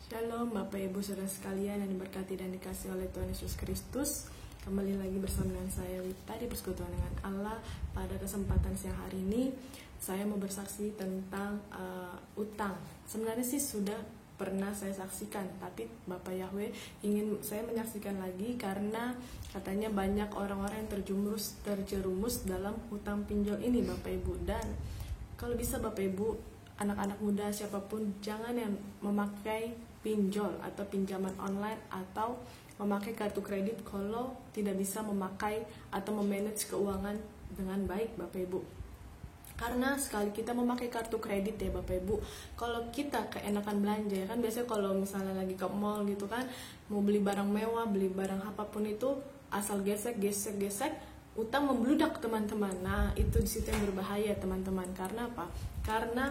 Shalom Bapak Ibu Saudara sekalian yang diberkati dan dikasihi oleh Tuhan Yesus Kristus. Kembali lagi bersama dengan saya Wita di Persekutuan dengan Allah. Pada kesempatan siang hari ini saya mau bersaksi tentang utang. Sebenarnya sih sudah pernah saya saksikan, tapi Bapak Yahweh ingin saya menyaksikan lagi karena katanya banyak orang-orang yang terjerumus dalam utang pinjol ini Bapak Ibu. Dan kalau bisa Bapak Ibu, anak-anak muda siapapun jangan yang memakai pinjol atau pinjaman online atau memakai kartu kredit kalau tidak bisa memakai atau memanage keuangan dengan baik Bapak Ibu. Karena sekali kita memakai kartu kredit ya Bapak Ibu, kalau kita keenakan belanja ya kan, biasanya kalau misalnya lagi ke mall gitu kan, mau beli barang mewah, beli barang apapun itu asal gesek, utang membludak teman-teman. Nah itu di situ yang berbahaya teman-teman. Karena apa? Karena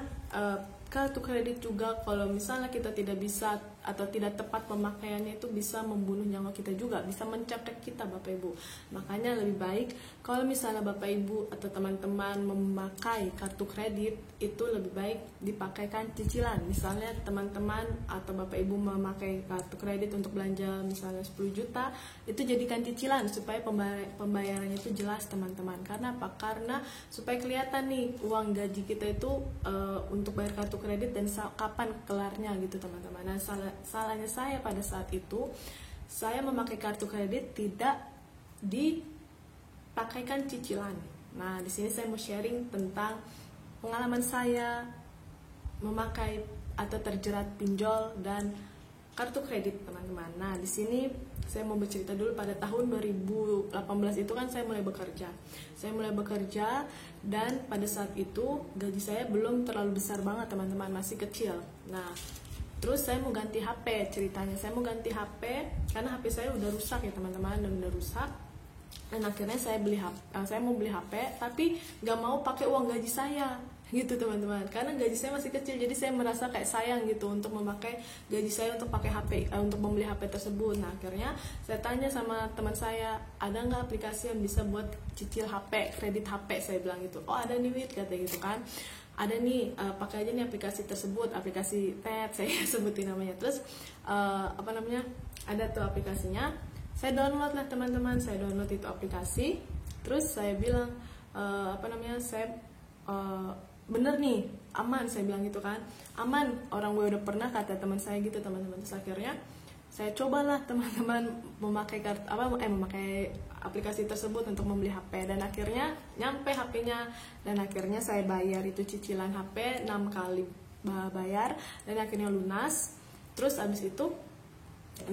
kartu kredit juga kalau misalnya kita tidak bisa atau tidak tepat pemakaiannya itu bisa membunuh nyawa kita juga, bisa mencekik kita Bapak Ibu. Makanya lebih baik kalau misalnya Bapak Ibu atau teman-teman memakai kartu kredit itu lebih baik dipakaikan cicilan. Misalnya teman-teman atau Bapak Ibu memakai kartu kredit untuk belanja misalnya 10 juta, itu jadikan cicilan supaya pembayarannya itu jelas teman-teman. Karena apa? Karena supaya kelihatan nih uang gaji kita itu untuk bayar kartu kredit dan kapan kelarnya gitu teman-teman. Nah salahnya saya pada saat itu saya memakai kartu kredit tidak dipakaikan cicilan. Nah di sini saya mau sharing tentang pengalaman saya memakai atau terjerat pinjol dan kartu kredit teman-teman. Nah di sini saya mau bercerita dulu. Pada tahun 2018 itu kan saya mulai bekerja. Dan pada saat itu gaji saya belum terlalu besar banget teman-teman, masih kecil. Nah terus saya mau ganti HP ceritanya. Saya mau ganti HP karena HP saya udah rusak ya teman-teman, dan udah rusak. Dan akhirnya saya mau beli HP tapi gak mau pakai uang gaji saya gitu teman-teman, karena gaji saya masih kecil. Jadi saya merasa kayak sayang gitu untuk memakai gaji saya untuk pakai HP, untuk membeli HP tersebut. Nah akhirnya saya tanya sama teman saya, ada nggak aplikasi yang bisa buat cicil HP, kredit HP? Saya bilang gitu. Oh ada nih Wit, kata gitu kan, ada nih, pakai aja nih aplikasi tersebut, aplikasi TED saya sebutin namanya. Terus ada tuh aplikasinya, saya download lah teman-teman. Saya download itu aplikasi, terus saya bilang bener nih, aman, saya bilang gitu kan, aman, orang gue udah pernah, kata teman saya gitu teman-teman. Terus akhirnya saya cobalah teman-teman memakai aplikasi tersebut untuk membeli HP, dan akhirnya nyampe HP-nya, dan akhirnya saya bayar itu cicilan HP 6 kali bayar, dan akhirnya lunas. Terus abis itu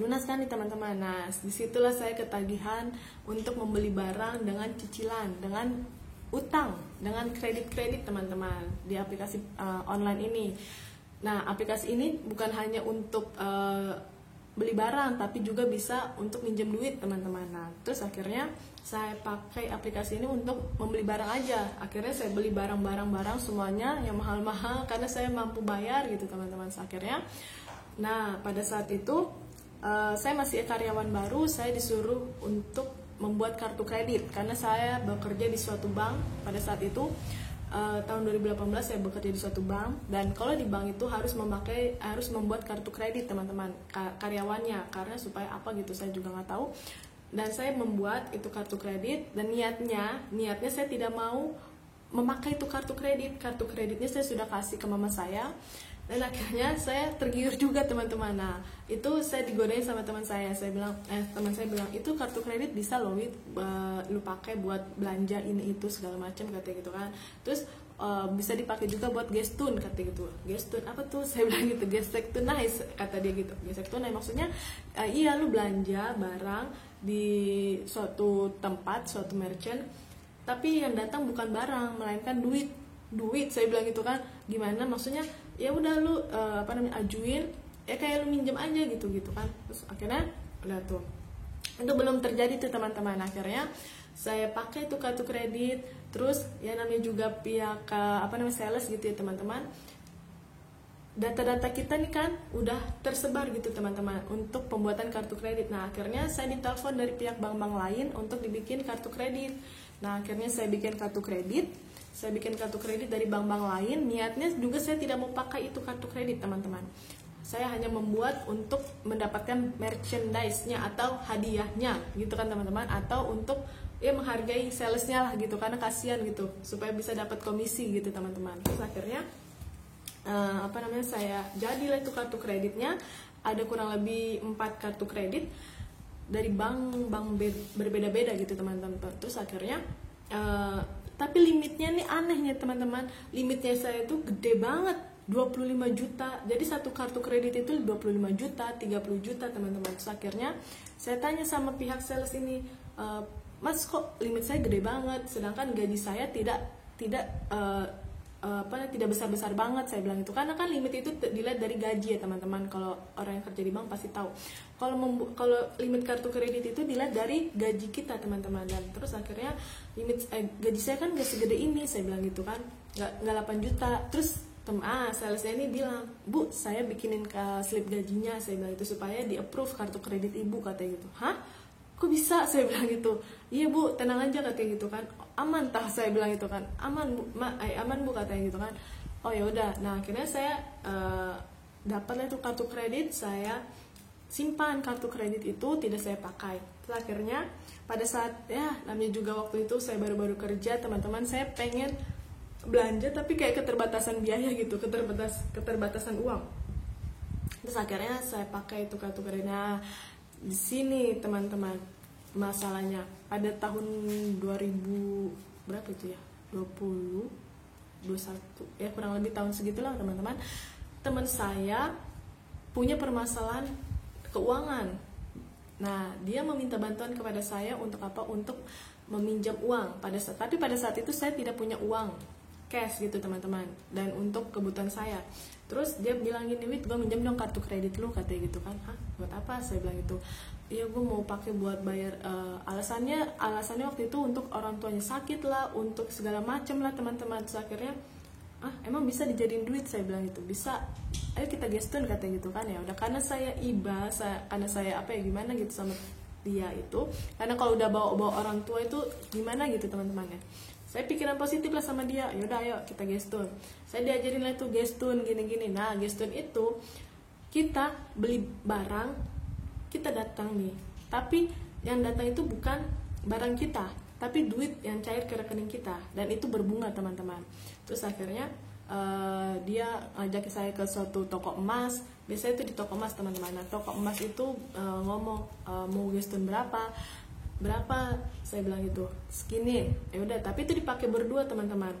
lunas kan nih teman-teman. Nah disitulah saya ketagihan untuk membeli barang dengan cicilan, dengan utang, dengan kredit teman-teman di aplikasi online ini. Nah aplikasi ini bukan hanya untuk beli barang, tapi juga bisa untuk minjem duit teman-teman. Nah terus akhirnya saya pakai aplikasi ini untuk membeli barang aja. Akhirnya saya beli barang semuanya yang mahal-mahal karena saya mampu bayar gitu teman-teman. Akhirnya nah pada saat itu saya masih karyawan baru, saya disuruh untuk membuat kartu kredit karena saya bekerja di suatu bank pada saat itu. Tahun 2018 saya bekerja di suatu bank, dan kalau di bank itu harus membuat kartu kredit teman-teman, karyawannya, karena supaya apa gitu saya juga nggak tahu. Dan saya membuat itu kartu kredit, dan niatnya saya tidak mau memakai itu kartu kreditnya saya sudah kasih ke mama saya. Dan akhirnya saya tergiur juga teman-teman. Nah itu saya digodain sama teman saya. Teman saya bilang itu kartu kredit bisa loh Wit, lu pakai buat belanja ini itu segala macam, katanya gitu kan. Terus bisa dipakai juga buat gestun, katanya gitu. Gestun apa tuh? Saya bilang gitu, gesek tunai, kata dia gitu. Gesek tunai maksudnya iya, lu belanja barang di suatu tempat, suatu merchant, tapi yang datang bukan barang melainkan duit. Saya bilang gitu kan. Gimana maksudnya? Ya udah lu ajuin, ya kayak lu minjem aja gitu kan. Terus akhirnya udah tuh, itu belum terjadi tuh teman-teman. Akhirnya saya pakai tuh kartu kredit. Terus ya namanya juga pihak sales gitu ya teman-teman, data-data kita nih kan udah tersebar gitu teman-teman untuk pembuatan kartu kredit. Nah akhirnya saya ditelepon dari pihak bank-bank lain untuk dibikin kartu kredit. Nah akhirnya saya bikin kartu kredit dari bank-bank lain. Niatnya juga saya tidak mau pakai itu kartu kredit teman-teman. saya hanya membuat untuk mendapatkan merchandise-nya atau hadiahnya gitu kan teman-teman, atau untuk ya menghargai salesnya lah gitu, karena kasihan gitu supaya bisa dapat komisi gitu teman-teman. Terus akhirnya saya jadilah itu kartu kreditnya, ada kurang lebih 4 kartu kredit dari bank berbeda-beda gitu teman-teman. Terus akhirnya tapi limitnya nih anehnya teman-teman, limitnya saya itu gede banget, 25 juta. Jadi satu kartu kredit itu 25 juta, 30 juta teman-teman. Terus akhirnya saya tanya sama pihak sales ini, Mas kok limit saya gede banget, sedangkan gaji saya tidak besar-besar banget, saya bilang itu. Karena kan limit itu dilihat dari gaji ya teman-teman. Kalau orang yang kerja di bank pasti tahu. Kalau limit kartu kredit itu dilihat dari gaji kita teman-teman. Dan terus akhirnya gaji saya kan gak segede ini, saya bilang gitu kan, nggak 8 juta. Terus salesnya ini bilang, Bu, saya bikinin slip gajinya, saya bilang itu, supaya di approve kartu kredit ibu, katanya gitu. Hah? Kok bisa? Saya bilang gitu. Iya Bu, tenang aja, katanya gitu kan. Aman tah, saya bilang itu kan. Aman Bu, aman Bu, katanya gitu kan. Oh ya udah. Nah akhirnya saya dapatlah itu kartu kredit, saya simpan kartu kredit itu, tidak saya pakai. Terus akhirnya pada saat namanya juga waktu itu saya baru-baru kerja teman-teman, saya pengen belanja tapi kayak keterbatasan biaya gitu, keterbatasan uang. Terus akhirnya saya pakai itu kartu kredit. Nah di sini teman-teman masalahnya, pada tahun 2000 berapa itu ya, 20 21 ya, kurang lebih tahun segitulah teman-teman, teman saya punya permasalahan keuangan. Nah dia meminta bantuan kepada saya untuk apa, untuk meminjam uang. Tapi pada saat itu saya tidak punya uang cash gitu teman-teman, dan untuk kebutuhan saya. Terus dia bilang gini, Wit, gue minjem dong kartu kredit lu, katanya gitu kan. Hah, buat apa? Saya bilang gitu. Iya, gue mau pakai buat bayar. Alasannya waktu itu untuk orang tuanya sakit lah, untuk segala macam lah teman-teman. Terus akhirnya, emang bisa dijadiin duit, saya bilang gitu. Bisa, ayo kita gestun, katanya gitu kan. Ya udah, karena saya iba, karena saya gimana gitu sama dia itu. Karena kalau udah bawa orang tua itu gimana gitu teman-teman ya. Saya pikiran positif lah sama dia. Yaudah ayo kita gestun. Saya diajarin lah itu gestun gini-gini. Nah gestun itu kita beli barang, kita datang nih, tapi yang datang itu bukan barang kita, tapi duit yang cair ke rekening kita, dan itu berbunga teman-teman. Terus akhirnya dia ngajak saya ke suatu toko emas. Biasanya itu di toko emas teman-teman. Nah toko emas itu ngomong mau gestun berapa, saya bilang gitu, segini. Ya udah, tapi itu dipakai berdua teman-teman.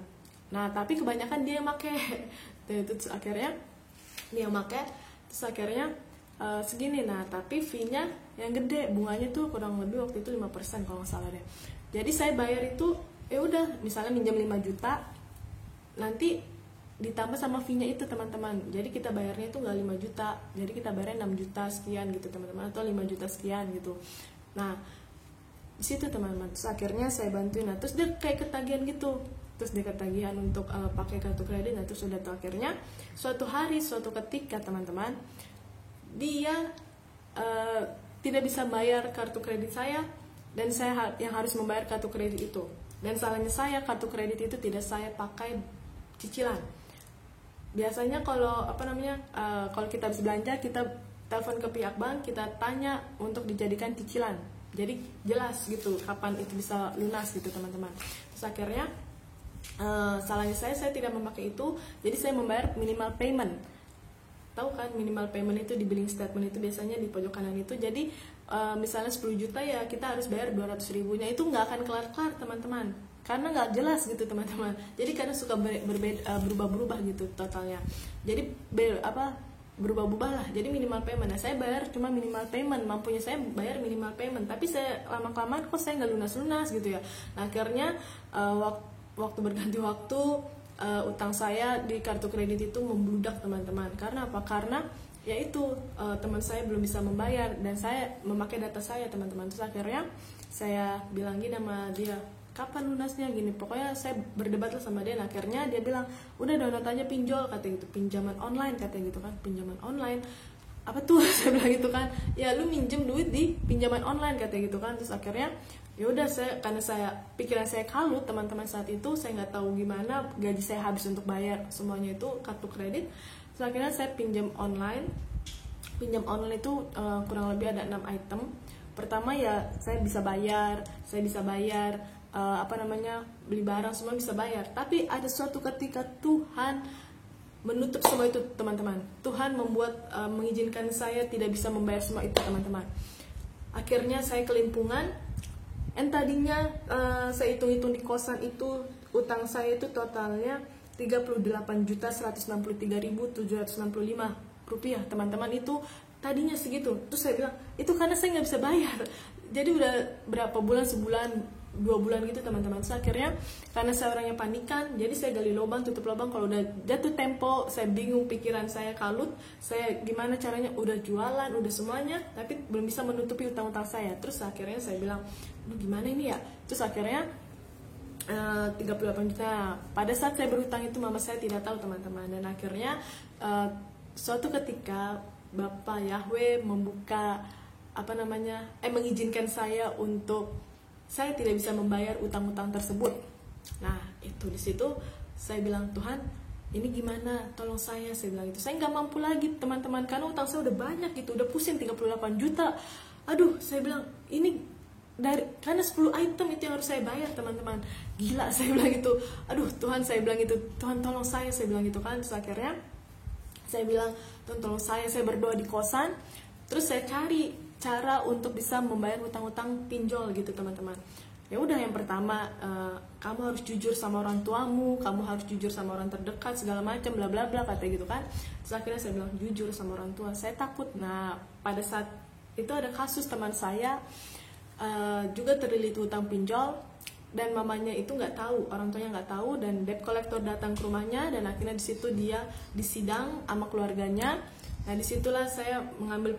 Nah tapi kebanyakan dia yang pakai. Terus akhirnya dia yang pakai. Terus akhirnya segini. Nah tapi fee-nya yang gede, bunganya tuh kurang lebih waktu itu 5% kalau nggak salah deh. Jadi saya bayar itu ya udah, misalnya minjam 5 juta, nanti ditambah sama fee-nya itu teman-teman. Jadi kita bayarnya itu nggak 5 juta, jadi kita bayarnya 6 juta sekian gitu teman-teman, atau 5 juta sekian gitu. Nah di situ teman-teman. Terus akhirnya saya bantuin. Nah terus dia kayak ketagihan gitu, terus dia ketagihan untuk pakai kartu kredit. Nah terus udah tuh akhirnya suatu ketika teman-teman, dia tidak bisa bayar kartu kredit saya, dan saya yang harus membayar kartu kredit itu. Dan salahnya saya, kartu kredit itu tidak saya pakai cicilan. Biasanya kalau kalau kita habis belanja, kita telepon ke pihak bank, kita tanya untuk dijadikan cicilan. Jadi jelas gitu kapan itu bisa lunas gitu teman-teman. Terus akhirnya salahnya saya tidak memakai itu, jadi saya membayar minimal payment. Tahu kan minimal payment itu di billing statement itu biasanya di pojok kanan itu. Jadi misalnya 10 juta ya kita harus bayar 200 ribunya. Itu nggak akan kelar-kelar teman-teman, karena nggak jelas gitu teman-teman. Jadi karena suka berubah-berubah gitu totalnya. Jadi berubah-ubah lah. Jadi minimal payment. Nah saya bayar cuma minimal payment, mampunya saya bayar minimal payment. Tapi saya lama-kelamaan kok saya nggak lunas-lunas gitu ya. Nah akhirnya waktu berganti waktu, utang saya di kartu kredit itu membludak teman-teman. Karena apa? Karena yaitu teman saya belum bisa membayar, dan saya memakai data saya teman-teman. Terus akhirnya saya bilang gini sama dia, kapan lunasnya gini. Pokoknya saya berdebat lah sama dia. Nah, akhirnya dia bilang, udah download aja pinjol, katanya gitu, pinjaman online, katanya gitu kan. Pinjaman online apa tuh? Saya bilang gitu kan, ya lu minjem duit di pinjaman online, katanya gitu kan. Terus akhirnya ya udah, karena pikiran saya kalut teman-teman saat itu, saya nggak tahu gimana, gaji saya habis untuk bayar semuanya itu kartu kredit. Terus akhirnya saya pinjam online, pinjam online itu kurang lebih ada 6 item. Pertama ya saya bisa bayar beli barang semua bisa bayar. Tapi ada suatu ketika Tuhan menutup semua itu, teman-teman. Tuhan membuat mengizinkan saya tidak bisa membayar semua itu, teman-teman. Akhirnya saya kelimpungan. Tadinya saya hitung-hitung di kosan itu utang saya itu totalnya 38.163.765 rupiah, teman-teman. Itu tadinya segitu. Terus saya bilang itu karena saya nggak bisa bayar. Jadi udah berapa bulan, sebulan, 2 bulan gitu, teman-teman. So, akhirnya karena saya orangnya panikan, jadi saya gali lubang, tutup lubang. Kalau udah jatuh tempo, saya bingung, pikiran saya kalut. Saya gimana caranya, udah jualan, udah semuanya, tapi belum bisa menutupi utang-utang saya. Terus akhirnya saya bilang, gimana ini ya? Terus akhirnya 38 juta. Pada saat saya berhutang itu mama saya tidak tahu, teman-teman. Dan akhirnya suatu ketika Bapak Yahweh membuka mengizinkan saya untuk saya tidak bisa membayar utang-utang tersebut. Nah, itu di situ saya bilang, Tuhan, ini gimana? Tolong saya bilang itu. Saya nggak mampu lagi, teman-teman, karena utang saya udah banyak gitu, udah pusing 38 juta. Aduh, saya bilang, ini karena 10 item itu yang harus saya bayar, teman-teman. Gila, saya bilang gitu. Aduh, Tuhan, saya bilang gitu. Tuhan, tolong saya bilang gitu kan. Terus akhirnya saya bilang, Tuhan, tolong saya berdoa di kosan. Terus saya cari cara untuk bisa membayar hutang-hutang pinjol gitu, teman-teman. Ya udah, yang pertama kamu harus jujur sama orang tuamu, kamu harus jujur sama orang terdekat, segala macam bla bla bla, katanya gitu kan. Terus akhirnya saya bilang jujur sama orang tua, saya takut. Nah, pada saat itu ada kasus teman saya juga terlilit hutang pinjol, dan mamanya itu nggak tahu, orang tuanya nggak tahu, dan debt collector datang ke rumahnya, dan akhirnya di situ dia disidang sama keluarganya. Nah, disitulah saya mengambil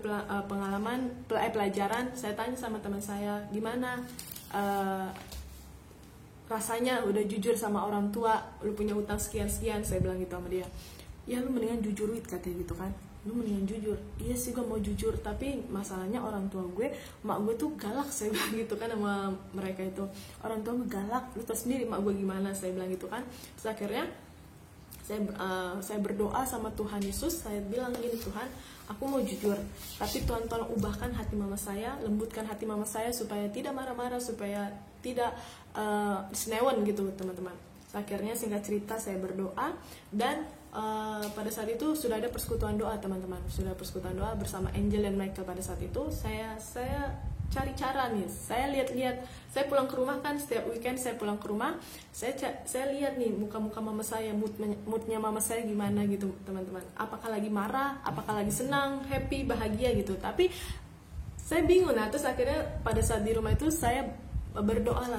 pelajaran. Saya tanya sama teman saya, gimana rasanya udah jujur sama orang tua, lu punya utang sekian-sekian. Saya bilang gitu sama dia. Ya, lu mendingan jujur, katanya gitu kan. Lu mendingan jujur. Iya sih, gue mau jujur, tapi masalahnya orang tua gue, mak gue tuh galak, saya bilang gitu kan sama mereka itu. Orang tua gue galak, lu tau sendiri mak gue gimana, saya bilang gitu kan. Terus akhirnya saya berdoa sama Tuhan Yesus. Saya bilang gini, Tuhan, aku mau jujur, tapi Tuhan tolong ubahkan hati mama saya, lembutkan hati mama saya supaya tidak marah-marah, supaya tidak senewan gitu, teman-teman. Akhirnya singkat cerita saya berdoa, dan pada saat itu sudah ada persekutuan doa, teman-teman. Sudah persekutuan doa bersama Angel dan Michael. Pada saat itu saya cari cara nih, saya lihat-lihat, saya pulang ke rumah kan, setiap weekend saya pulang ke rumah, saya lihat nih muka-muka mama saya, moodnya mama saya gimana gitu, teman-teman. Apakah lagi marah, apakah lagi senang, happy, bahagia gitu. Tapi saya bingung. Nah, terus akhirnya pada saat di rumah itu saya berdoa lah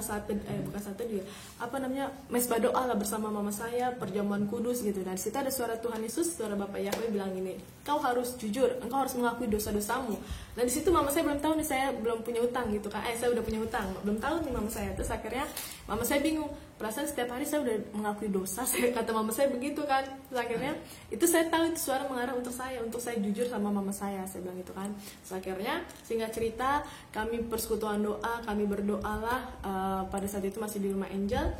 mesbah doa lah bersama mama saya, perjamuan kudus gitu. Dan situ ada suara Tuhan Yesus, suara Bapak Yahweh bilang gini, kau harus jujur, engkau harus mengakui dosa-dosamu. Dan di situ mama saya belum tahu nih saya belum punya utang gitu kan, saya udah punya utang, belum tahu nih mama saya. Terus akhirnya mama saya bingung, perasaan setiap hari saya udah mengakui dosa, kata mama saya begitu kan. Terus akhirnya itu saya tahu itu suara mengarah untuk saya jujur sama mama saya bilang gitu kan. Terus akhirnya singkat cerita kami persekutuan doa, kami berdoa lah pada saat itu masih di rumah Angel.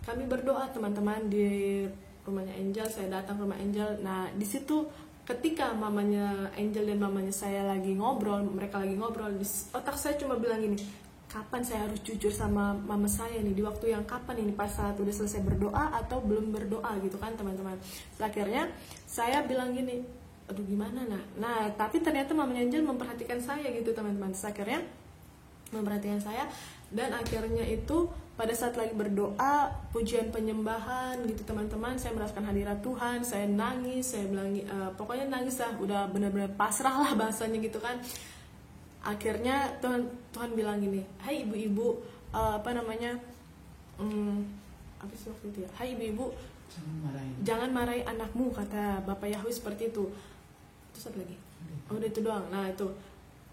Kami berdoa, teman-teman, di rumahnya Angel. Saya datang ke rumah Angel. Nah, di situ ketika mamanya Angel dan mamanya saya lagi ngobrol, mereka lagi ngobrol, di otak saya cuma bilang gini, kapan saya harus jujur sama mama saya nih, di waktu yang kapan ini, pas saat udah selesai berdoa atau belum berdoa gitu kan, teman-teman. Akhirnya saya bilang gini, aduh gimana nah tapi ternyata mamanya Angel memperhatikan saya gitu, teman-teman. Akhirnya memperhatikan saya, dan akhirnya itu pada saat lagi berdoa pujian penyembahan gitu, teman-teman, saya merasakan hadirat Tuhan. Saya nangis, saya bilang pokoknya nangis lah, udah benar-benar pasrah lah bahasanya gitu kan. Akhirnya Tuhan bilang gini, hai ibu-ibu, hai ibu-ibu, jangan marahi anakmu, kata Bapak Yahweh seperti itu. Terus apa lagi? Udah itu doang. Nah itu,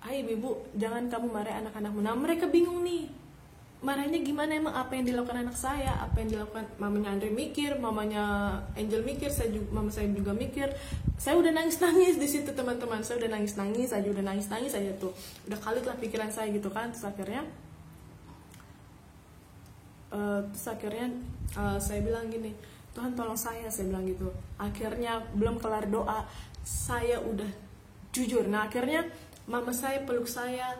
hai ibu-ibu, jangan kamu marahi anak-anakmu. Nah, mereka bingung nih, marahnya gimana, emang apa yang dilakukan anak saya, apa yang dilakukan mamanya Andre mikir, mamanya Angel mikir, mama saya juga mikir. Saya udah nangis di situ, teman-teman. Saya udah nangis aja tuh, udah kalut lah pikiran saya gitu kan. Terus akhirnya saya bilang gini, Tuhan tolong saya bilang gitu. Akhirnya belum kelar doa, saya udah jujur. Nah akhirnya mama saya peluk saya,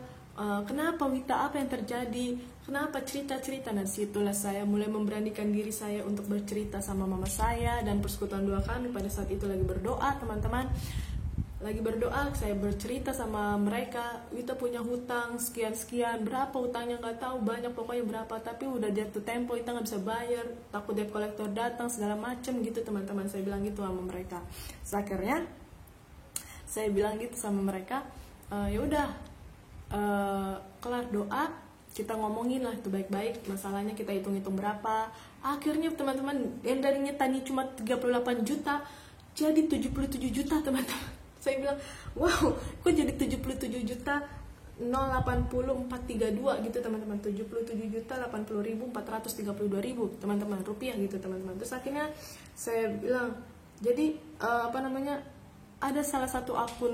kenapa Wita, apa yang terjadi, kenapa, cerita. Nah disitulah saya mulai memberanikan diri saya untuk bercerita sama mama saya. Dan persekutuan doa kami pada saat itu lagi berdoa, teman-teman, lagi berdoa, saya bercerita sama mereka, Wita punya hutang sekian, berapa hutangnya nggak tahu, banyak pokoknya berapa, tapi udah jatuh tempo, Wita nggak bisa bayar, takut debt collector datang segala macem gitu teman-teman. Saya bilang gitu sama mereka. Akhirnya saya bilang gitu sama mereka, ya udah, kelar doa, kita ngomongin lah itu baik-baik masalahnya, kita hitung-hitung berapa. Akhirnya teman-teman, yang darinya tadi cuma 38 juta jadi 77 juta teman-teman. Saya bilang, wow, kok jadi 77 juta 080,432 gitu teman-teman. 77 juta 80.432 ribu teman-teman, rupiah gitu teman-teman. Terus akhirnya saya bilang, jadi ada salah satu akun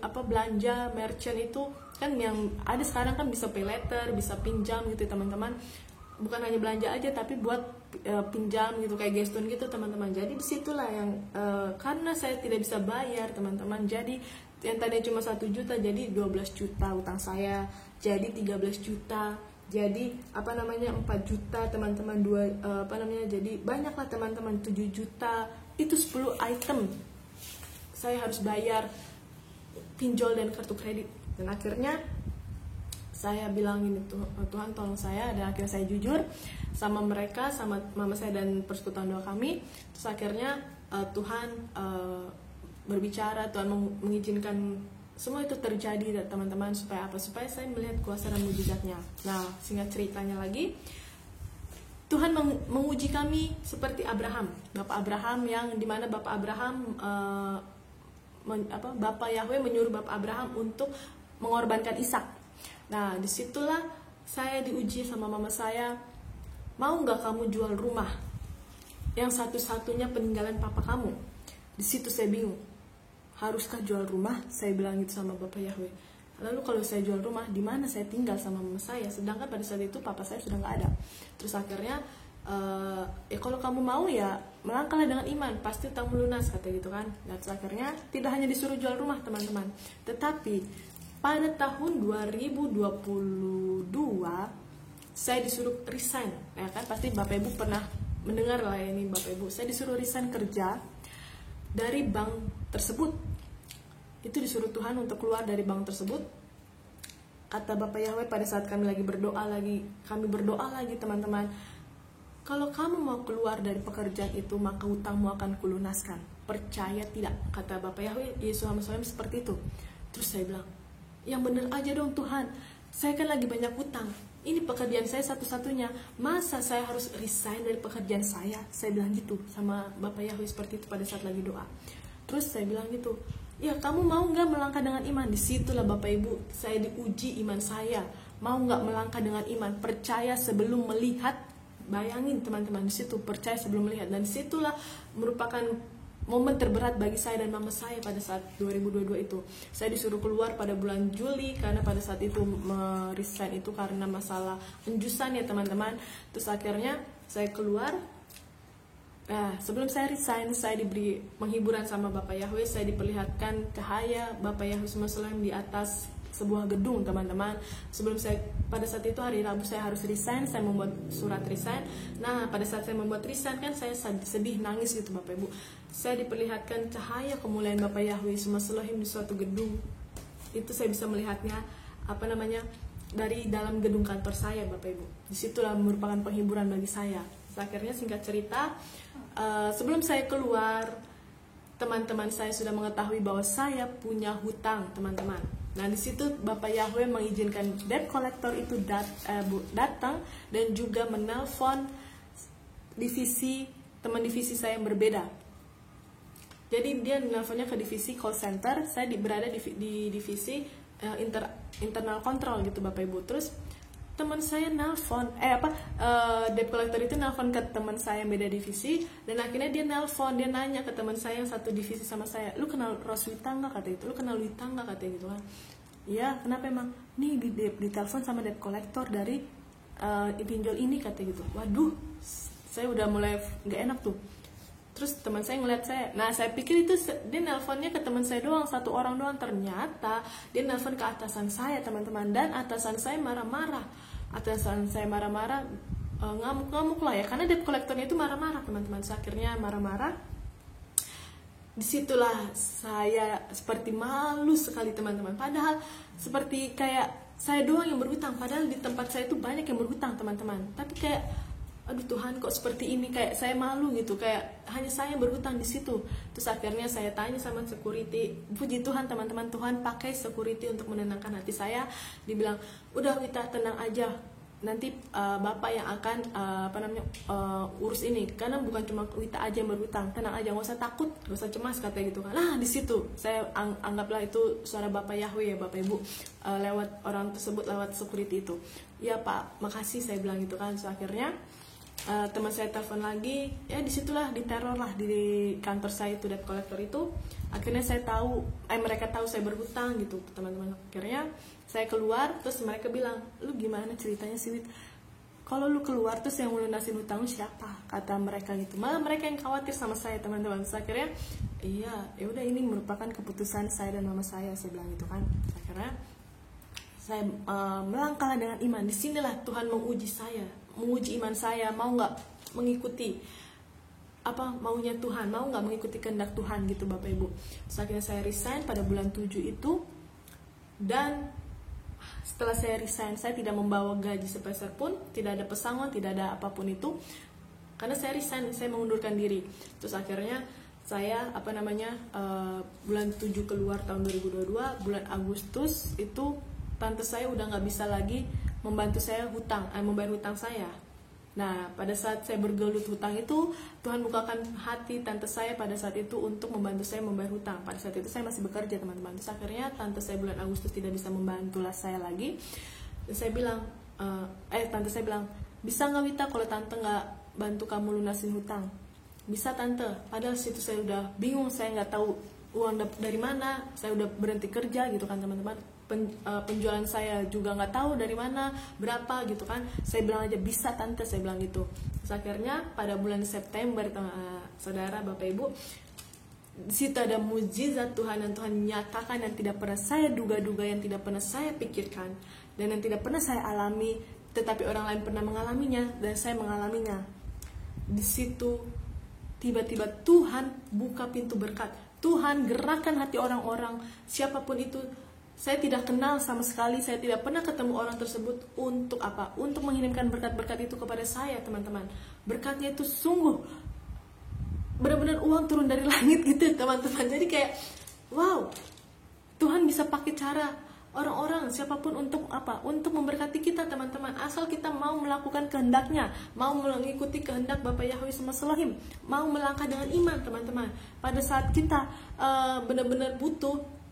belanja merchant itu kan yang ada sekarang kan bisa pay later, bisa pinjam gitu teman-teman. Bukan hanya belanja aja tapi buat pinjam gitu kayak Geston gitu teman-teman. Jadi disitulah yang karena saya tidak bisa bayar teman-teman, jadi yang tadinya cuma 1 juta jadi 12 juta utang saya, jadi 13 juta, jadi 4 juta teman-teman, jadi banyak lah teman-teman, 7 juta, itu 10 item saya harus bayar pinjol dan kartu kredit. Dan akhirnya saya bilang gini, Tuhan tolong saya. Dan akhirnya saya jujur sama mereka, sama mama saya dan persekutuan doa kami. Terus akhirnya Tuhan berbicara, Tuhan mengizinkan semua itu terjadi teman-teman. Supaya apa? Supaya saya melihat kuasa dan mujizatnya. Nah singkat ceritanya lagi, Tuhan menguji kami seperti Abraham, Bapak Abraham, yang dimana Bapak Abraham Bapak Yahweh menyuruh Bapak Abraham untuk mengorbankan Ishak. Nah disitulah saya diuji sama mama saya, mau nggak kamu jual rumah yang satu-satunya peninggalan papa kamu? Di situ saya bingung, haruskah jual rumah? Saya bilang gitu sama Bapak Yahweh. Lalu kalau saya jual rumah, di mana saya tinggal sama mama saya? Sedangkan pada saat itu papa saya sudah nggak ada. Terus akhirnya ya kalau kamu mau ya melangkahlah dengan iman, pasti utang melunas, kata gitu kan. Dan akhirnya tidak hanya disuruh jual rumah teman-teman, tetapi pada tahun 2022 saya disuruh resign, ya kan pasti Bapak Ibu pernah mendengar lah ini Bapak Ibu. Saya disuruh resign kerja dari bank tersebut. Itu disuruh Tuhan untuk keluar dari bank tersebut. Kata Bapak Yahweh pada saat kami berdoa lagi teman-teman, kalau kamu mau keluar dari pekerjaan itu, maka hutangmu akan kulunaskan. Percaya tidak? Kata Bapak Yahweh, Yesus sama saya seperti itu. Terus saya bilang, yang bener aja dong Tuhan, saya kan lagi banyak hutang, ini pekerjaan saya satu-satunya, masa saya harus resign dari pekerjaan saya? Saya bilang gitu sama Bapak Yahweh seperti itu pada saat lagi doa. Terus saya bilang gitu, ya kamu mau nggak melangkah dengan iman? Disitulah Bapak Ibu, saya diuji iman saya, mau nggak melangkah dengan iman, percaya sebelum melihat. Bayangin teman-teman, disitu percaya sebelum melihat. Dan disitulah merupakan momen terberat bagi saya dan mama saya pada saat 2022 itu. Saya disuruh keluar pada bulan Juli karena pada saat itu resign itu karena masalah penjusan ya teman-teman. Terus akhirnya saya keluar. Nah, sebelum saya resign, saya diberi penghiburan sama Bapak Yahweh. Saya diperlihatkan cahaya Bapak Yahweh semesta di atas sebuah gedung teman-teman. Sebelum saya, pada saat itu hari Rabu saya harus resign, saya membuat surat resign. Nah pada saat saya membuat resign kan saya sedih, nangis gitu Bapak Ibu. Saya diperlihatkan cahaya kemuliaan Bapak Yahweh semesta di suatu gedung. Itu saya bisa melihatnya dari dalam gedung kantor saya Bapak Ibu. Disitulah merupakan penghiburan bagi saya. Akhirnya singkat cerita, sebelum saya keluar, teman-teman saya sudah mengetahui bahwa saya punya hutang teman-teman. Nah di situ Bapak Yahweh mengizinkan debt collector itu datang dan juga menelpon teman divisi saya yang berbeda. Jadi dia menelponnya ke divisi call center, saya berada di divisi internal control gitu Bapak Ibu. Terus teman saya nelpon, debt collector itu nelpon ke teman saya yang beda divisi, dan akhirnya dia nelpon, dia nanya ke teman saya yang satu divisi sama saya, lu kenal Roswita nggak, kata itu, lu kenal Wita nggak, kata gitu kan. Iya, kenapa emang? Nih di telepon sama debt collector dari pinjol ini, kata gitu. Waduh, saya udah mulai nggak enak tuh. Terus teman saya ngeliat saya, nah saya pikir itu dia nelponnya ke teman saya doang, satu orang doang. Ternyata dia nelpon ke atasan saya, teman-teman, dan atasan saya marah-marah. Atasan saya marah-marah, ngamuk-ngamuk lah ya, karena debt collectornya itu marah-marah, teman-teman. Akhirnya marah-marah. Disitulah saya seperti malu sekali, teman-teman. Padahal seperti kayak saya doang yang berhutang, padahal di tempat saya itu banyak yang berhutang, teman-teman. Tapi kayak, aduh Tuhan, kok seperti ini, kayak saya malu gitu, kayak hanya saya yang berhutang di situ. Terus akhirnya saya tanya sama security, puji Tuhan teman-teman, Tuhan pakai security untuk menenangkan hati saya. Dibilang, udah Wita, tenang aja, nanti bapak yang akan urus ini, karena bukan cuma Wita aja yang berhutang, tenang aja, nggak usah takut, nggak usah cemas, katanya gitu kan. Nah di situ saya anggaplah itu suara Bapak Yahweh ya, Bapak Ibu, lewat orang tersebut, lewat security itu. Ya Pak, makasih, saya bilang gitu kan. So, akhirnya teman saya telepon lagi, ya disitulah diteror lah di kantor saya itu, debt collector itu. Akhirnya saya tahu, mereka tahu saya berhutang gitu, teman-teman. Akhirnya saya keluar, terus mereka bilang, lu gimana ceritanya sih Wit? Kalau lu keluar terus yang melunasin hutang lu siapa? Kata mereka gitu. Malah mereka yang khawatir sama saya, teman-teman. Terus akhirnya, iya, ya udah, ini merupakan keputusan saya dan mama saya bilang gitu kan. Akhirnya saya melangkah dengan iman. Disinilah Tuhan menguji saya, menguji iman saya, mau nggak mengikuti apa maunya Tuhan, mau nggak mengikuti kehendak Tuhan gitu, Bapak Ibu. Terus akhirnya saya resign pada bulan 7 itu, dan setelah saya resign, saya tidak membawa gaji sepeser pun, tidak ada pesangon, tidak ada apapun itu, karena saya resign, saya mengundurkan diri. Terus akhirnya saya bulan 7 keluar tahun 2022, bulan Agustus itu tante saya udah nggak bisa lagi membantu saya membayar hutang saya. Nah, pada saat saya bergelut hutang itu, Tuhan bukakan hati tante saya pada saat itu untuk membantu saya membayar hutang. Pada saat itu saya masih bekerja, teman-teman. Terus akhirnya tante saya bulan Agustus tidak bisa membantulah saya lagi. Dan saya bilang, tante saya bilang, bisa nggak Wita kalau tante nggak bantu kamu lunasin hutang? Bisa tante. Padahal situ saya udah bingung, saya nggak tahu uang dari mana. Saya udah berhenti kerja gitu kan, teman-teman. Penjualan saya juga nggak tahu dari mana, berapa gitu kan. Saya bilang aja, bisa tante, saya bilang gitu. Terus akhirnya pada bulan September, saudara, Bapak Ibu, di situ ada mujizat Tuhan, yang Tuhan nyatakan yang tidak pernah saya duga-duga, yang tidak pernah saya pikirkan, dan yang tidak pernah saya alami, tetapi orang lain pernah mengalaminya dan saya mengalaminya. Di situ tiba-tiba Tuhan buka pintu berkat, Tuhan gerakan hati orang-orang, siapapun itu. Saya tidak kenal sama sekali, saya tidak pernah ketemu orang tersebut. Untuk apa? Untuk mengirimkan berkat-berkat itu kepada saya, teman-teman. Berkatnya itu sungguh benar-benar uang turun dari langit gitu, teman-teman. Jadi kayak, wow, Tuhan bisa pakai cara orang-orang, siapapun untuk apa? Untuk memberkati kita, teman-teman. Asal kita mau melakukan kehendaknya, mau mengikuti kehendak Bapak Yahweh Semesta Elohim, mau melangkah dengan iman, teman-teman. Pada saat kita benar-benar butuh,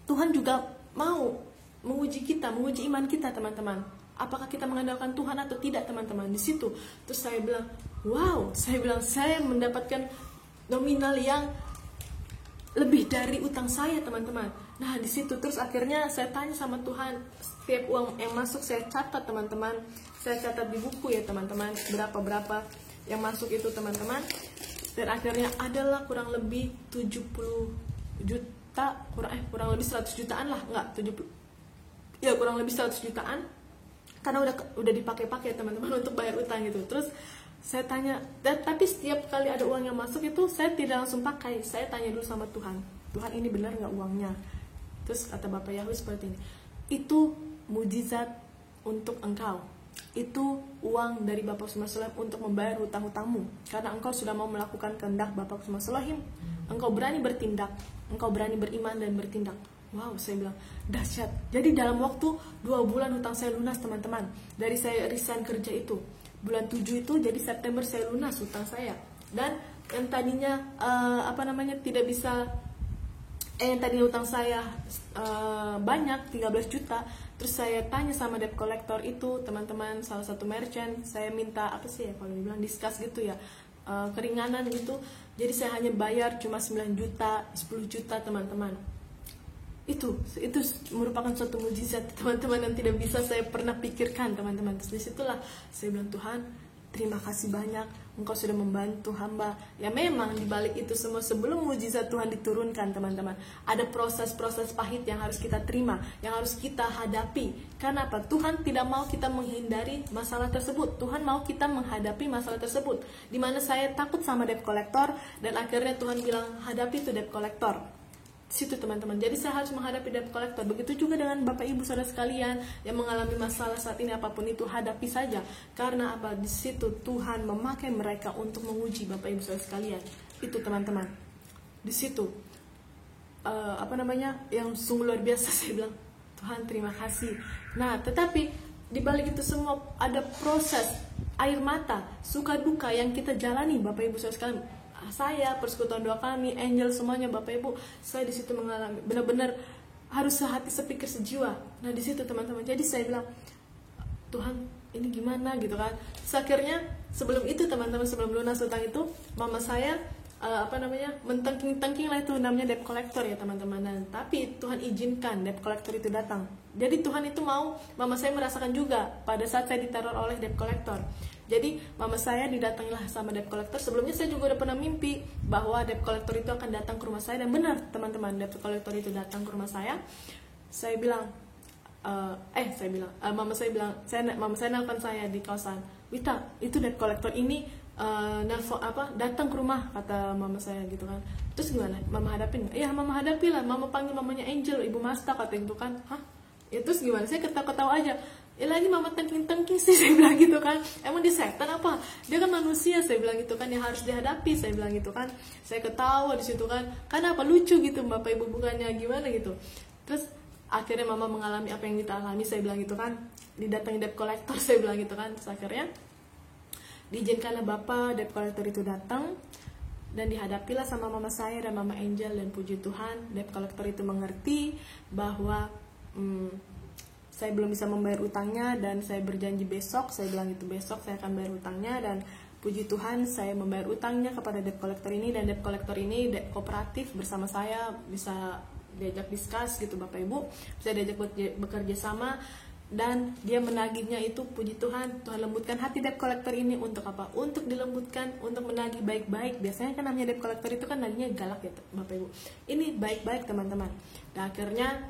Tuhan juga mau menguji kita, menguji iman kita, teman-teman. Apakah kita mengandalkan Tuhan atau tidak, teman-teman? Di situ, terus saya bilang, wow, saya mendapatkan nominal yang lebih dari utang saya, teman-teman. Nah, di situ terus akhirnya saya tanya sama Tuhan, setiap uang yang masuk saya catat, teman-teman. Saya catat di buku ya, teman-teman, berapa yang masuk itu, teman-teman. Dan akhirnya adalah kurang lebih 70 juta, kurang lebih 100 jutaan lah, enggak 70, ya kurang lebih 100 jutaan, karena udah dipakai-pakai, teman-teman, untuk bayar utang gitu. Terus saya tanya, tapi setiap kali ada uang yang masuk itu saya tidak langsung pakai, saya tanya dulu sama Tuhan, Tuhan ini benar nggak uangnya? Terus kata Bapak Yahweh seperti ini, itu mujizat untuk engkau, itu uang dari Bapak Semesta Elohim untuk membayar hutang-hutangmu, karena engkau sudah mau melakukan kehendak Bapak Semesta Elohim. Engkau berani bertindak, engkau berani beriman dan bertindak. Wow, saya bilang, dahsyat. Jadi dalam waktu 2 bulan hutang saya lunas, teman-teman. Dari saya resign kerja itu, bulan 7 itu, jadi September saya lunas hutang saya. Dan yang tadinya tidak bisa, yang tadinya hutang saya banyak, 13 juta. Terus saya tanya sama debt collector itu, teman-teman, salah satu merchant, saya minta kalau dibilang discuss gitu ya, keringanan gitu. Jadi saya hanya bayar cuma 9 juta, 10 juta, teman-teman. Itu merupakan suatu mujizat, teman-teman, yang tidak bisa saya pernah pikirkan, teman-teman. Terus disitulah saya bilang, Tuhan, terima kasih banyak Engkau sudah membantu hamba. Ya memang dibalik itu semua, sebelum mujizat Tuhan diturunkan teman-teman, ada proses-proses pahit yang harus kita terima, yang harus kita hadapi. Karena apa? Tuhan tidak mau kita menghindari masalah tersebut. Tuhan mau kita menghadapi masalah tersebut. Dimana saya takut sama debt collector, dan akhirnya Tuhan bilang hadapi itu debt collector. Situ teman-teman, jadi saya harus menghadapi debt collector. Begitu juga dengan Bapak Ibu Saudara sekalian yang mengalami masalah saat ini, apapun itu, hadapi saja. Karena apa? Di situ Tuhan memakai mereka untuk menguji Bapak Ibu Saudara sekalian. Itu teman-teman, di situ yang sungguh luar biasa. Saya bilang, Tuhan terima kasih. Nah, tetapi di balik itu semua ada proses air mata, suka duka yang kita jalani Bapak Ibu Saudara sekalian. Saya, persekutuan doa kami, Angel, semuanya Bapak Ibu, saya di situ mengalami benar-benar harus sehati sepikir sejiwa. Nah di situ teman-teman, jadi saya bilang, Tuhan ini gimana gitu kan. Terus akhirnya sebelum itu teman-teman, sebelum lunas utang itu, mama saya mentengking-tengking lah, itu namanya debt collector ya teman-teman. Nah, tapi Tuhan izinkan debt collector itu datang. Jadi Tuhan itu mau mama saya merasakan juga pada saat saya diteror oleh debt collector. Jadi mama saya didatangilah sama debt collector. Sebelumnya saya juga udah pernah mimpi bahwa debt collector itu akan datang ke rumah saya, dan benar teman-teman, debt collector itu datang ke rumah saya. Saya bilang, mama saya nelfon saya di kosan, Wita, itu debt collector ini datang ke rumah, kata mama saya gitu kan. Terus gimana? Mama hadapin? Ya mama hadapi lah. Mama panggil mamanya Angel, Ibu Masta, kata itu kan. Hah? Ya terus gimana? Saya ketawa-ketawa aja. Ya lagi mama tengking-tengking sih, saya bilang gitu kan. Emang dia setan apa? Dia kan manusia, saya bilang gitu kan, yang harus dihadapi, saya bilang gitu kan. Saya ketawa di situ kan. Karena apa? Lucu gitu Bapak Ibu, bukannya gimana gitu. Terus akhirnya mama mengalami apa yang kita alami, saya bilang gitu kan. Didatangi debt collector, saya bilang gitu kan. Terus akhirnya diizinkanlah Bapak debt collector itu datang, dan dihadapilah sama mama saya dan mama Angel, dan puji Tuhan debt collector itu mengerti bahwa saya belum bisa membayar utangnya, dan saya berjanji besok, saya bilang itu besok saya akan bayar utangnya. Dan puji Tuhan saya membayar utangnya kepada debt collector ini, dan debt collector ini kooperatif bersama saya, bisa diajak diskus gitu Bapak Ibu, bisa diajak bekerja sama. Dan dia menagihnya itu, puji Tuhan, Tuhan lembutkan hati debt collector ini untuk apa? Untuk dilembutkan, untuk menagih baik-baik. Biasanya kan namanya debt collector itu kan nagihnya galak ya Bapak Ibu. Ini baik-baik teman-teman. Dan akhirnya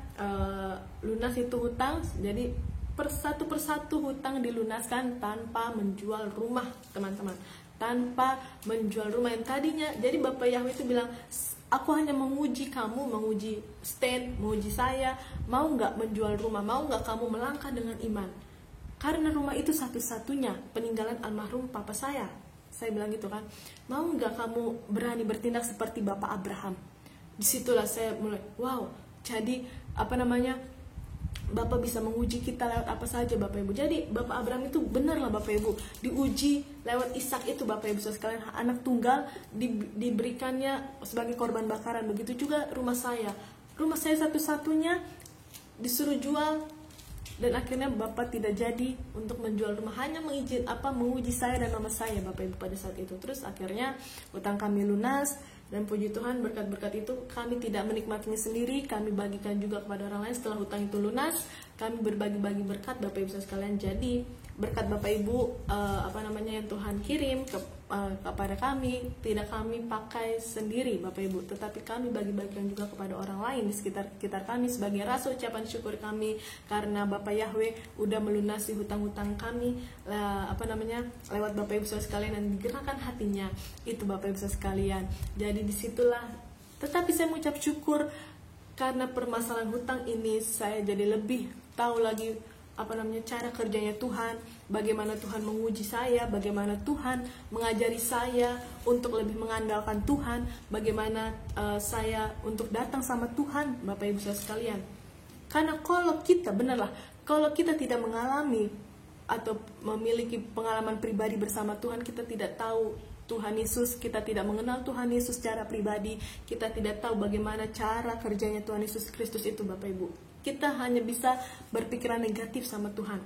lunas itu hutang. Jadi persatu hutang dilunaskan tanpa menjual rumah teman-teman. Tanpa menjual rumah yang tadinya. Jadi Bapak Yahweh itu bilang, aku hanya menguji kamu, menguji Stan, menguji saya. Mau nggak menjual rumah? Mau nggak kamu melangkah dengan iman? Karena rumah itu satu-satunya peninggalan almarhum papa saya. Saya bilang gitu kan. Mau nggak kamu berani bertindak seperti Bapak Abraham? Disitulah saya mulai, wow. Jadi Bapak bisa menguji kita lewat apa saja Bapak Ibu. Jadi Bapak Abraham itu benar lah Bapak Ibu, diuji lewat Ishak itu Bapak Ibu sekalian, anak tunggal diberikannya sebagai korban bakaran. Begitu juga rumah saya satu-satunya disuruh jual, dan akhirnya Bapak tidak jadi untuk menjual rumah, hanya menguji saya dan mama saya Bapak Ibu pada saat itu. Terus akhirnya utang kami lunas, dan puji Tuhan berkat-berkat itu kami tidak menikmatinya sendiri, kami bagikan juga kepada orang lain. Setelah hutang itu lunas, kami berbagi-bagi berkat Bapak Ibu sekalian. Jadi berkat Bapak Ibu yang Tuhan kirim kepada kami, tidak kami pakai sendiri Bapak Ibu, tetapi kami bagi-bagikan juga kepada orang lain di sekitar kami sebagai rasa ucapan syukur kami, karena Bapak Yahweh udah melunasi hutang-hutang kami lewat Bapak Ibu sekalian, dan digerakkan hatinya itu Bapak Ibu sekalian. Jadi disitulah, tetapi saya mengucap syukur karena permasalahan hutang ini, saya jadi lebih tahu lagi cara kerjanya Tuhan, bagaimana Tuhan menguji saya, bagaimana Tuhan mengajari saya untuk lebih mengandalkan Tuhan, bagaimana saya untuk datang sama Tuhan Bapak Ibu sekalian. Karena kalau kita tidak mengalami atau memiliki pengalaman pribadi bersama Tuhan, kita tidak tahu Tuhan Yesus, kita tidak mengenal Tuhan Yesus secara pribadi, kita tidak tahu bagaimana cara kerjanya Tuhan Yesus Kristus itu Bapak Ibu. Kita hanya bisa berpikiran negatif sama Tuhan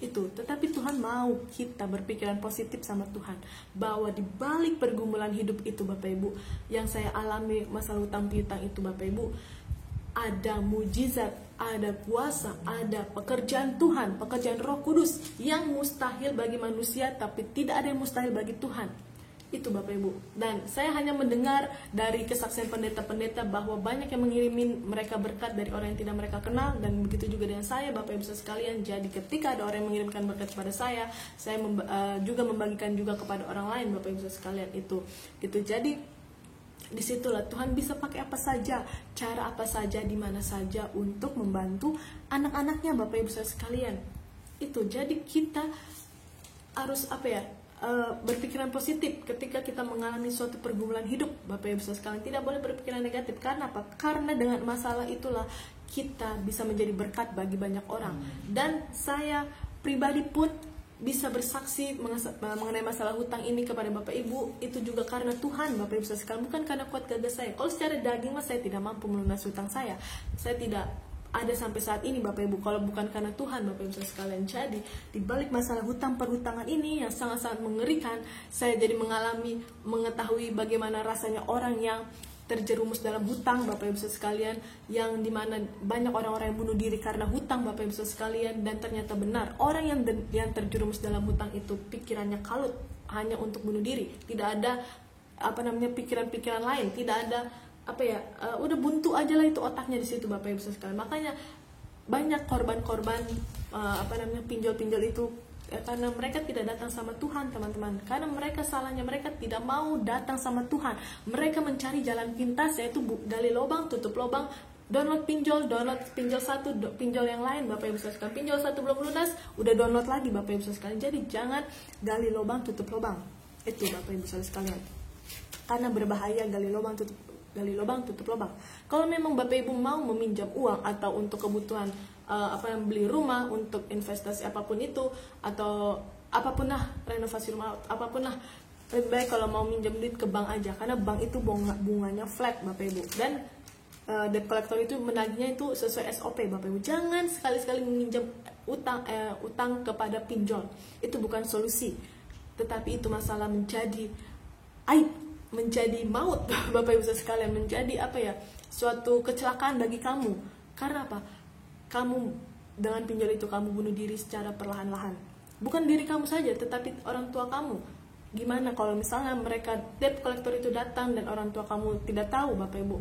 itu, tetapi Tuhan mau kita berpikiran positif sama Tuhan, bahwa di balik pergumulan hidup itu Bapak Ibu, yang saya alami masalah hutang piutang itu Bapak Ibu, ada mujizat, ada kuasa, ada pekerjaan Tuhan, pekerjaan Roh Kudus yang mustahil bagi manusia, tapi tidak ada yang mustahil bagi Tuhan. Itu Bapak Ibu. Dan saya hanya mendengar dari kesaksian pendeta-pendeta bahwa banyak yang mengirimin mereka berkat dari orang yang tidak mereka kenal, dan begitu juga dengan saya, Bapak Ibu sekalian. Jadi ketika ada orang yang mengirimkan berkat kepada saya juga membagikan juga kepada orang lain, Bapak Ibu sekalian. Itu gitu. Jadi disitulah Tuhan bisa pakai apa saja, cara apa saja, di mana saja untuk membantu anak-anaknya, Bapak Ibu sekalian. Itu jadi kita harus berpikiran positif ketika kita mengalami suatu pergumulan hidup, Bapak Ibu sekalian. Tidak boleh berpikiran negatif. Karena apa? Karena dengan masalah itulah kita bisa menjadi berkat bagi banyak orang. Dan saya pribadi pun bisa bersaksi mengenai masalah hutang ini kepada Bapak Ibu, itu juga karena Tuhan, Bapak Ibu sekalian, bukan karena kuat gagah saya. Kalau secara daging mah saya tidak mampu melunasi hutang saya tidak ada sampai saat ini, Bapak Ibu, kalau bukan karena Tuhan, Bapak Ibu sekalian. Jadi di balik masalah hutang perhutangan ini yang sangat-sangat mengerikan, saya jadi mengetahui bagaimana rasanya orang yang terjerumus dalam hutang, Bapak Ibu sekalian, yang dimana banyak orang-orang yang bunuh diri karena hutang, Bapak Ibu sekalian. Dan ternyata benar, orang yang terjerumus dalam hutang itu pikirannya kalut hanya untuk bunuh diri, tidak ada pikiran-pikiran lain, tidak ada udah buntu aja lah itu otaknya di situ, Bapak Ibu sekalian. Makanya banyak korban-korban pinjol-pinjol itu karena mereka tidak datang sama Tuhan, teman-teman. Karena salahnya mereka tidak mau datang sama Tuhan. Mereka mencari jalan pintas, yaitu gali lubang, tutup lubang, download pinjol satu, pinjol yang lain, Bapak Ibu sekalian. Pinjol satu belum lunas, udah download lagi, Bapak Ibu sekalian. Jadi jangan gali lubang, tutup lubang. Itu Bapak Ibu sekalian. Karena berbahaya gali lubang, tutup lubang. Kalau memang Bapak Ibu mau meminjam uang atau untuk kebutuhan beli rumah, untuk investasi apapun itu, atau apapun lah, renovasi rumah, apapun lah, lebih baik kalau mau minjam duit ke bank aja, karena bank itu bunganya flat, Bapak Ibu. Dan debt collector itu menagihnya itu sesuai SOP, Bapak Ibu. Jangan sekali-sekali meminjam utang kepada pinjol. Itu bukan solusi, tetapi itu masalah menjadi aib, menjadi maut, Bapak Ibu sekalian, menjadi suatu kecelakaan bagi kamu. Karena apa? Kamu dengan pinjol itu kamu bunuh diri secara perlahan-lahan. Bukan diri kamu saja, tetapi orang tua kamu. Gimana kalau misalnya mereka debt collector itu datang dan orang tua kamu tidak tahu, Bapak Ibu?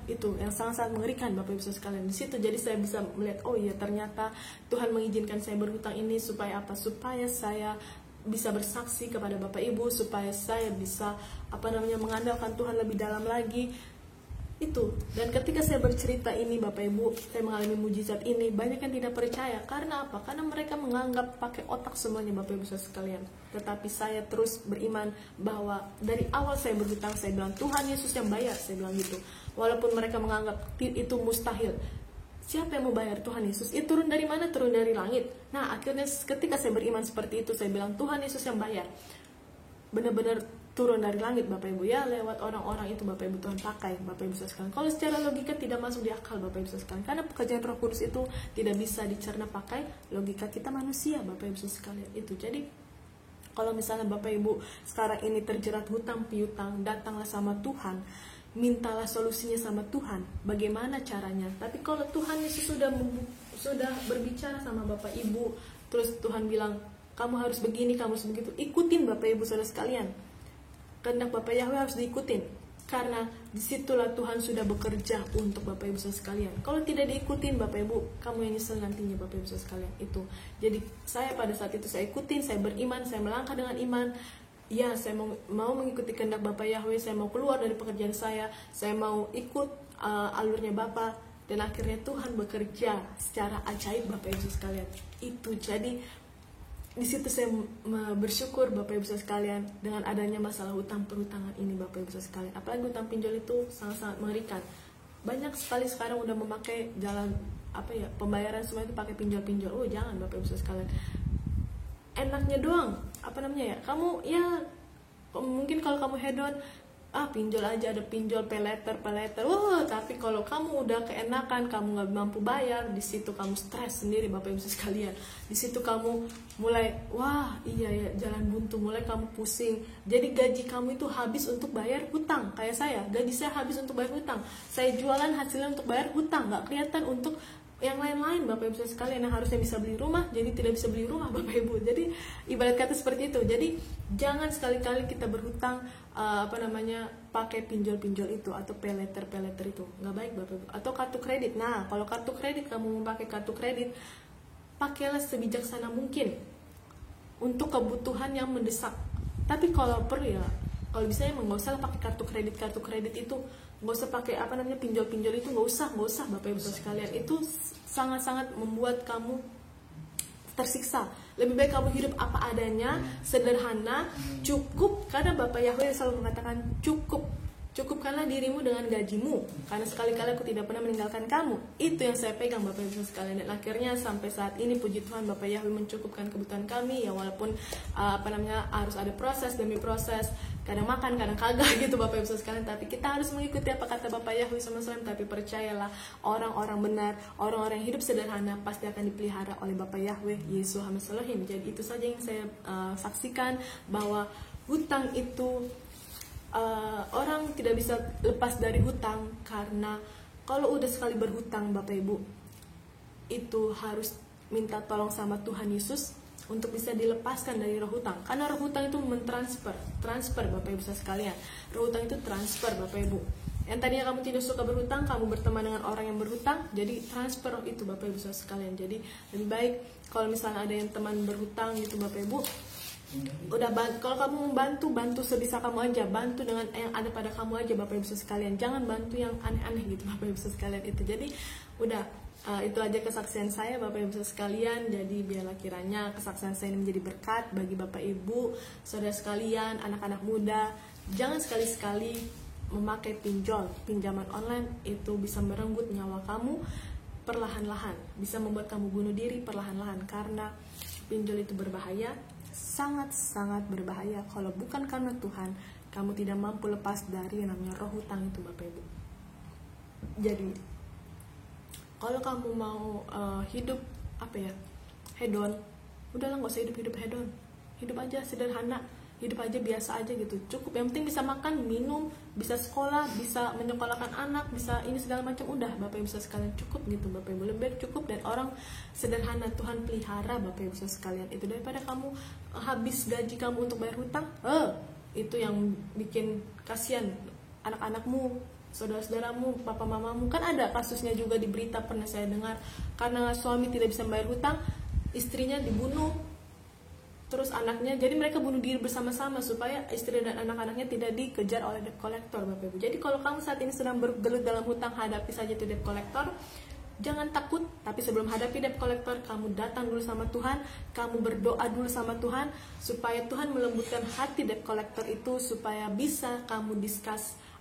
Itu yang sangat-sangat mengerikan, Bapak Ibu sekalian. Di situ jadi saya bisa melihat, oh iya, ternyata Tuhan mengizinkan saya berhutang ini supaya apa? Supaya saya bisa bersaksi kepada Bapak Ibu, supaya saya bisa mengandalkan Tuhan lebih dalam lagi. Itu. Dan ketika saya bercerita ini, Bapak Ibu, saya mengalami mujizat ini, banyak yang tidak percaya. Karena apa? Karena mereka menganggap pakai otak semuanya, Bapak Ibu sekalian. Tetapi saya terus beriman bahwa dari awal saya berhutang, saya bilang Tuhan Yesus yang bayar, saya bilang gitu. Walaupun mereka menganggap itu mustahil. Siapa yang mau bayar? Tuhan Yesus. Itu turun dari mana? Turun dari langit. Nah, akhirnya ketika saya beriman seperti itu, saya bilang Tuhan Yesus yang bayar. Benar-benar turun dari langit, Bapak Ibu, ya, lewat orang-orang itu, Bapak Ibu, Tuhan pakai, Bapak Ibu sekalian. Kalau secara logika tidak masuk di akal, Bapak Ibu sekalian, karena pekerjaan Roh Kudus itu tidak bisa dicerna pakai logika kita manusia, Bapak Ibu sekalian. Itu jadi kalau misalnya Bapak Ibu sekarang ini terjerat hutang piutang, datanglah sama Tuhan, mintalah solusinya sama Tuhan, bagaimana caranya. Tapi kalau Tuhan Yesus sudah berbicara sama Bapak Ibu, terus Tuhan bilang kamu harus begini, kamu harus begitu, ikutin, Bapak Ibu saudara sekalian. Kehendak Bapak Yahweh harus diikutin, karena disitulah Tuhan sudah bekerja untuk Bapak Ibu sekalian. Kalau tidak diikutin, Bapak Ibu, kamu yang nyesel nantinya, Bapak Ibu sekalian. Itu. Jadi saya pada saat itu saya ikutin, saya beriman, saya melangkah dengan iman. Ya, saya mau mengikuti kehendak Bapak Yahweh, saya mau keluar dari pekerjaan saya mau ikut alurnya Bapak, dan akhirnya Tuhan bekerja secara ajaib, Bapak Ibu sekalian. Itu jadi di situ saya bersyukur, Bapak Ibu sekalian, dengan adanya masalah hutang perhutangan ini, Bapak Ibu sekalian. Apalagi hutang pinjol itu sangat-sangat mengerikan. Banyak sekali sekarang udah memakai jalan pembayaran semua itu pakai pinjol-pinjol. Jangan, Bapak Ibu sekalian. Enaknya doang, kamu ya mungkin kalau kamu hedon pinjol aja, ada pinjol peleter. Wah, tapi kalau kamu udah keenakan, kamu nggak mampu bayar, di situ kamu stres sendiri Bapak Ibu sekalian. Di situ kamu mulai iya ya, jalan buntu, mulai kamu pusing. Jadi gaji kamu itu habis untuk bayar hutang. Kayak saya, gaji saya habis untuk bayar hutang. Saya jualan hasilnya untuk bayar hutang, nggak kelihatan untuk yang lain-lain Bapak Ibu sekalian, yang harusnya bisa beli rumah jadi tidak bisa beli rumah Bapak Ibu. Jadi ibarat kata seperti itu. Jadi jangan sekali-kali kita berhutang pakai pinjol-pinjol itu atau peleter itu, nggak baik Bapak Ibu. Atau kartu kredit. Nah, kalau kartu kredit, kamu memakai kartu kredit, pakailah sebijaksana mungkin untuk kebutuhan yang mendesak. Tapi kalau perlu ya, kalau bisa emang nggak usah pakai kartu kredit itu, nggak usah pakai pinjol itu, nggak usah Bapak Ibu sekalian. Itu sangat-sangat membuat kamu tersiksa. Lebih baik kamu hidup apa adanya, sederhana, cukup, karena Bapak Yahweh selalu mengatakan cukupkanlah dirimu dengan gajimu, karena sekali-kali aku tidak pernah meninggalkan kamu. Itu yang saya pegang Bapak Ibu sekalian. Dan akhirnya sampai saat ini puji Tuhan, Bapak Yahweh mencukupkan kebutuhan kami ya, walaupun harus ada proses demi proses, kadang makan kadang kagak gitu Bapak Ibu sekalian. Tapi kita harus mengikuti apa kata Bapak Yahweh SAW. Tapi percayalah, orang-orang benar, orang-orang yang hidup sederhana pasti akan dipelihara oleh Bapak Yahweh Yesus Hamasalohim. Jadi itu saja yang saya saksikan, bahwa hutang itu orang tidak bisa lepas dari hutang. Karena kalau udah sekali berhutang Bapak Ibu, itu harus minta tolong sama Tuhan Yesus untuk bisa dilepaskan dari roh hutang. Karena roh hutang itu transfer Bapak Ibu sekalian. Roh hutang itu transfer Bapak Ibu. Yang tadinya kamu tidak suka berhutang, kamu berteman dengan orang yang berhutang, jadi transfer itu Bapak Ibu sekalian. Jadi lebih baik kalau misalnya ada yang teman berhutang gitu Bapak Ibu, kalau kamu bantu sebisa kamu aja, bantu dengan yang ada pada kamu aja Bapak Ibu sekalian. Jangan bantu yang aneh-aneh gitu Bapak Ibu sekalian itu. Jadi itu aja kesaksian saya Bapak Ibu sekalian. Jadi biarlah kiranya kesaksian saya ini menjadi berkat bagi Bapak Ibu, saudara sekalian, anak-anak muda. Jangan sekali-sekali memakai pinjaman online. Itu bisa merenggut nyawa kamu perlahan-lahan, bisa membuat kamu bunuh diri perlahan-lahan. Karena pinjol itu berbahaya, sangat-sangat berbahaya. Kalau bukan karena Tuhan, kamu tidak mampu lepas dari yang namanya roh hutang itu Bapak Ibu. Jadi kalau kamu mau hidup hedon, udahlah nggak usah hidup hedon, hidup aja sederhana, hidup aja biasa aja gitu, cukup. Yang penting bisa makan, minum, bisa sekolah, bisa menyekolahkan anak, bisa ini segala macam, udah Bapak Ibu sekalian, cukup gitu Bapak Ibu. Lebih baik cukup, dan orang sederhana Tuhan pelihara Bapak Ibu sekalian itu, daripada kamu habis gaji kamu untuk bayar hutang. Itu yang bikin kasihan anak-anakmu, saudara-saudaramu, papa mamamu. Kan ada kasusnya juga di berita, pernah saya dengar, karena suami tidak bisa membayar hutang, istrinya dibunuh, terus anaknya, jadi mereka bunuh diri bersama-sama supaya istri dan anak-anaknya tidak dikejar oleh debt collector Bapak Ibu. Jadi kalau kamu saat ini sedang bergelut dalam hutang, hadapi saja itu debt collector. Jangan takut, tapi sebelum hadapi debt collector, kamu datang dulu sama Tuhan, kamu berdoa dulu sama Tuhan, supaya Tuhan melembutkan hati debt collector itu, supaya bisa kamu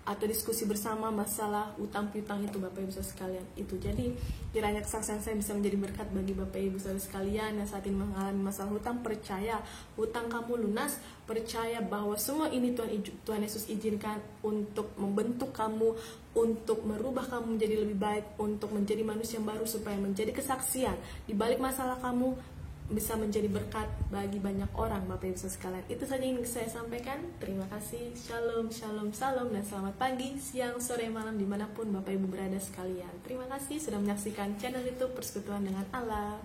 atau diskusi bersama masalah utang piutang itu Bapak Ibu sekalian itu. Jadi kiranya kesaksian saya bisa menjadi berkat bagi Bapak Ibu sekalian yang saat ini mengalami masalah hutang. Percaya hutang kamu lunas, percaya bahwa semua ini Tuhan Yesus izinkan untuk membentuk kamu, untuk merubah kamu menjadi lebih baik, untuk menjadi manusia yang baru, supaya menjadi kesaksian di balik masalah kamu, bisa menjadi berkat bagi banyak orang Bapak Ibu sekalian. Itu saja yang saya sampaikan. Terima kasih. Shalom, shalom, salam, dan selamat pagi, siang, sore, malam dimanapun Bapak Ibu berada sekalian. Terima kasih sudah menyaksikan channel YouTube Persekutuan dengan Allah.